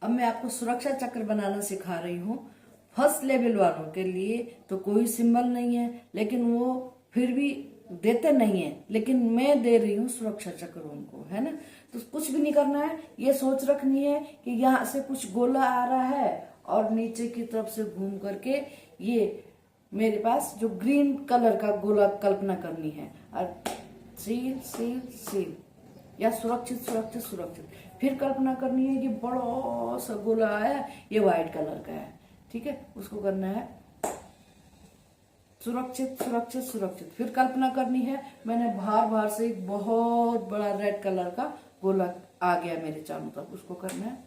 अब मैं आपको सुरक्षा चक्र बनाना सिखा रही हूँ। फर्स्ट लेवल वालों के लिए तो कोई सिंबल नहीं है, लेकिन वो फिर भी देते नहीं है, लेकिन मैं दे रही हूँ सुरक्षा चक्र उनको, है ना। तो कुछ भी नहीं करना है, ये सोच रखनी है कि यहाँ से कुछ गोला आ रहा है और नीचे की तरफ से घूम करके ये मेरे पास जो ग्रीन कलर का गोला कल्पना करनी है, और सील सील सील या सुरक्षित सुरक्षित सुरक्षित। फिर कल्पना करनी है कि बड़ा सा गोला आया, ये व्हाइट कलर का है, ठीक है, उसको करना है सुरक्षित सुरक्षित सुरक्षित। फिर कल्पना करनी है मैंने बाहर से एक बहुत बड़ा रेड कलर का गोला आ गया मेरे चारों तरफ, उसको करना है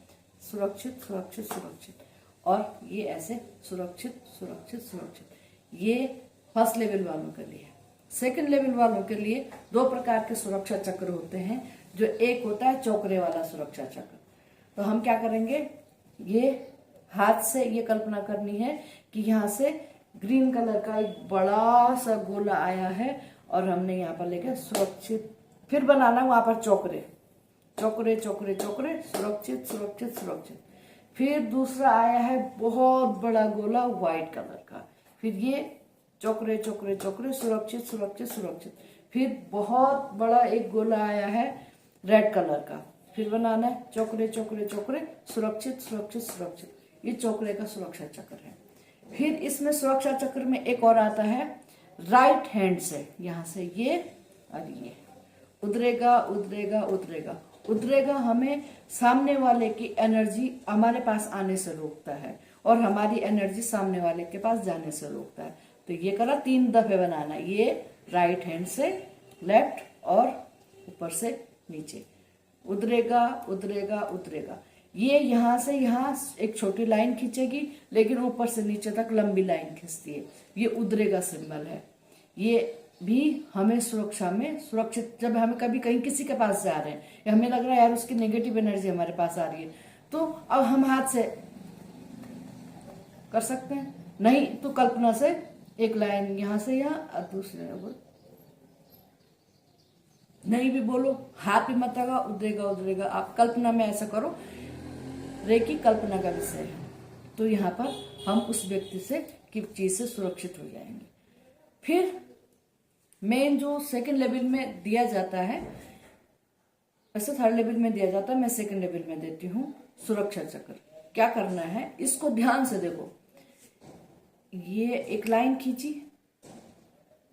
सुरक्षित सुरक्षित सुरक्षित। और ये ऐसे सुरक्षित सुरक्षित सुरक्षित। ये फर्स्ट लेवल वालों के लिए। सेकंड लेवल वालों के लिए दो प्रकार के सुरक्षा चक्र होते हैं। जो एक होता है चौकरे वाला सुरक्षा चक्र। तो हम क्या करेंगे, ये हाथ से ये कल्पना करनी है कि यहाँ से ग्रीन कलर का एक बड़ा सा गोला आया है और हमने यहाँ पर लेके सुरक्षित, फिर बनाना वहां पर चौकरे चौकरे चौकरे चौकरे सुरक्षित सुरक्षित सुरक्षित। फिर दूसरा आया है बहुत बड़ा गोला व्हाइट कलर का, फिर ये चौकरे चौकरे चौकरे सुरक्षित सुरक्षित सुरक्षित। फिर बहुत बड़ा एक गोला आया है रेड कलर का, फिर बनाना है चौकरे चौकरे चौकरे सुरक्षित सुरक्षित सुरक्षित। ये चौकरे का सुरक्षा चक्र है। फिर इसमें सुरक्षा चक्र में एक और आता है राइट हैंड से, यहाँ से ये और ये उतरेगा उतरेगा उतरेगा उतरेगा। हमें सामने वाले की एनर्जी हमारे पास आने से रोकता है और हमारी एनर्जी सामने वाले के पास जाने से रोकता है। तो ये करा 3 दफे बनाना, ये राइट हैंड से लेफ्ट और ऊपर से नीचे उतरेगा उतरेगा उतरेगा। ये यहाँ से यहाँ एक छोटी लाइन खींचेगी, लेकिन ऊपर से नीचे तक लंबी लाइन खींचती है। ये उतरेगा सिंबल है। ये भी हमें सुरक्षा में सुरक्षित, जब हमें कभी कहीं किसी के पास जा रहे हैं या हमें लग रहा है यार उसकी नेगेटिव एनर्जी हमारे पास आ रही है, तो अब हम हाथ से कर सकते हैं, नहीं तो कल्पना से एक लाइन यहाँ से यहाँ और दूसरी बोल, नहीं भी बोलो, हाथ भी मत लगा, उतरेगा उतरेगा। आप कल्पना में ऐसा करो, रेकी कल्पना का विषय है, तो यहाँ पर हम उस व्यक्ति से की चीज से सुरक्षित हो जाएंगे। फिर मेन जो सेकंड लेवल में दिया जाता है, वैसे थर्ड लेवल में दिया जाता है, मैं सेकंड लेवल में देती हूँ सुरक्षा चक्र। क्या करना है, इसको ध्यान से देखो। ये एक लाइन खींची,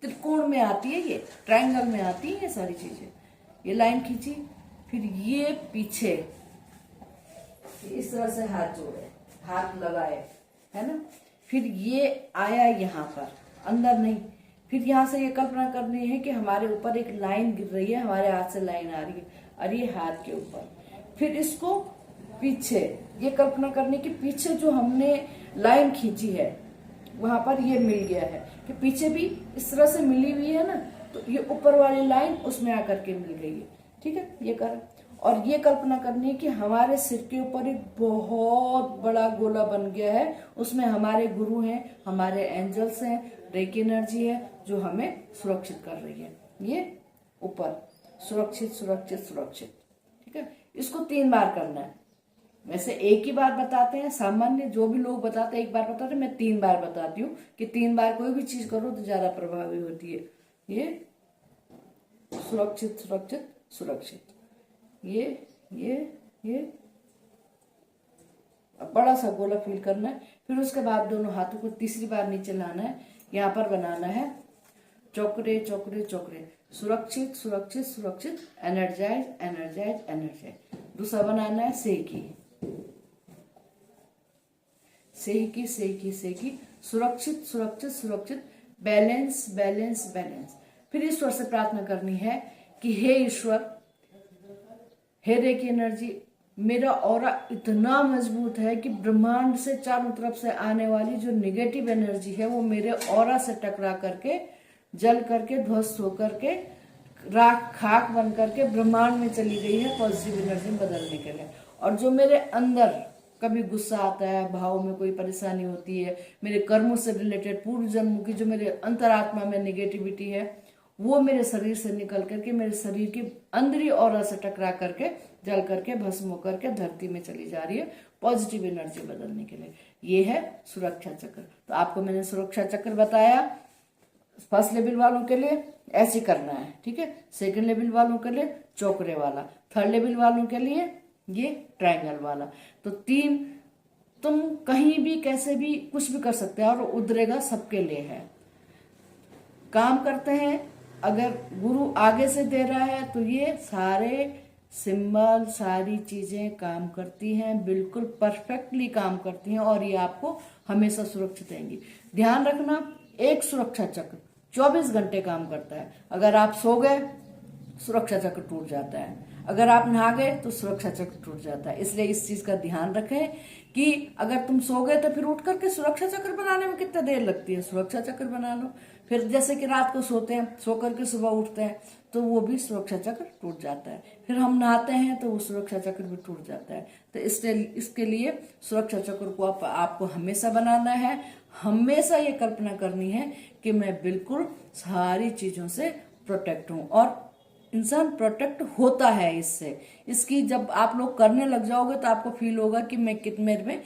त्रिकोण में आती है, ये ट्रायंगल में आती है, ये सारी चीजें। ये लाइन खींची, फिर ये पीछे इस तरह से हाथ जोड़े, हाथ लगाए, है ना। फिर ये आया यहाँ पर, अंदर नहीं। फिर यहाँ से ये कल्पना करनी है कि हमारे ऊपर एक लाइन गिर रही है, हमारे हाथ से लाइन आ रही है और ये हाथ के ऊपर। फिर इसको पीछे ये कल्पना करनी कि पीछे जो हमने लाइन खींची है वहां पर ये मिल गया है, कि पीछे भी इस तरह से मिली हुई है ना, तो ये ऊपर वाली लाइन उसमें आकर के मिल गई है, ठीक है। ये कर, और ये कल्पना करनी है कि हमारे सिर के ऊपर एक बहुत बड़ा गोला बन गया है, उसमें हमारे गुरु हैं, हमारे एंजल्स हैं, रेकी एनर्जी है जो हमें सुरक्षित कर रही है। ये ऊपर सुरक्षित सुरक्षित सुरक्षित, ठीक है। इसको 3 बार करना है। वैसे एक ही बार बताते हैं, सामान्य जो भी लोग बताते हैं एक बार बताते हैं, मैं 3 बार बताती हूँ कि 3 बार कोई भी चीज करो तो ज्यादा प्रभावी होती है। ये सुरक्षित सुरक्षित सुरक्षित, ये अब बड़ा सा गोला फील करना है। फिर उसके बाद दोनों हाथों को तीसरी बार नीचे लाना है, यहाँ पर बनाना है चौकरे चौकरे चौकरे सुरक्षित सुरक्षित सुरक्षित, एनर्जाइज एनर्जाइज एनर्जाइज। दूसरा बनाना है सेकी सेकी सेकी सेकी सुरक्षित सुरक्षित सुरक्षित, बैलेंस बैलेंस बैलेंस। फिर ईश्वर से प्रार्थना करनी है कि हे ईश्वर, हे रेकी एनर्जी, मेरा ऑरा इतना मजबूत है कि ब्रह्मांड से चारों तरफ से आने वाली जो नेगेटिव एनर्जी है वो मेरे ऑरा से टकरा करके जल करके ध्वस्त होकर के राख खाक बन करके ब्रह्मांड में चली गई है पॉजिटिव एनर्जी में बदलने के लिए। और जो मेरे अंदर कभी गुस्सा आता है, भाव में कोई परेशानी होती है, मेरे कर्मों से रिलेटेड पूर्व जन्म की जो मेरे अंतरात्मा में नेगेटिविटी है, वो मेरे शरीर से निकल करके मेरे शरीर की अंदरी ऑरा से टकरा करके जल करके भस्म होकर के धरती में चली जा रही है पॉजिटिव एनर्जी बदलने के लिए। ये है सुरक्षा चक्र। तो आपको मैंने सुरक्षा चक्र बताया। फर्स्ट लेवल वालों के लिए ऐसे करना है, ठीक है। सेकंड लेवल वालों के लिए चौकरे वाला, थर्ड लेवल वालों के लिए ये ट्रायंगल वाला। तो 3 तुम कहीं भी कैसे भी कुछ भी कर सकते हो और उतरेगा सबके लिए है। काम करते हैं, अगर गुरु आगे से दे रहा है तो ये सारे सिंबल सारी चीजें काम करती हैं, बिल्कुल परफेक्टली काम करती हैं और ये आपको हमेशा सुरक्षित रहेंगी। ध्यान रखना, एक सुरक्षा चक्र 24 घंटे काम करता है। अगर आप सो गए सुरक्षा चक्र टूट जाता है, अगर आप नहा गए तो सुरक्षा चक्र टूट जाता है। इसलिए इस चीज का ध्यान रखें कि अगर तुम सो गए तो फिर उठ करके सुरक्षा चक्र बनाने में कितना देर लगती है, सुरक्षा चक्र बना लो। फिर जैसे कि रात को सोते हैं, सो करके सुबह उठते हैं तो वो भी सुरक्षा चक्र टूट जाता है। फिर हम नहाते हैं तो वो सुरक्षा चक्र भी टूट जाता है। तो इसके लिए सुरक्षा चक्र को आपको हमेशा बनाना है, हमेशा ये कल्पना करनी है कि मैं बिल्कुल सारी चीजों से प्रोटेक्ट हूं। और इंसान प्रोटेक्ट होता है इससे। इसकी जब आप लोग करने लग जाओगे तो आपको फील होगा कि मैं मेरे में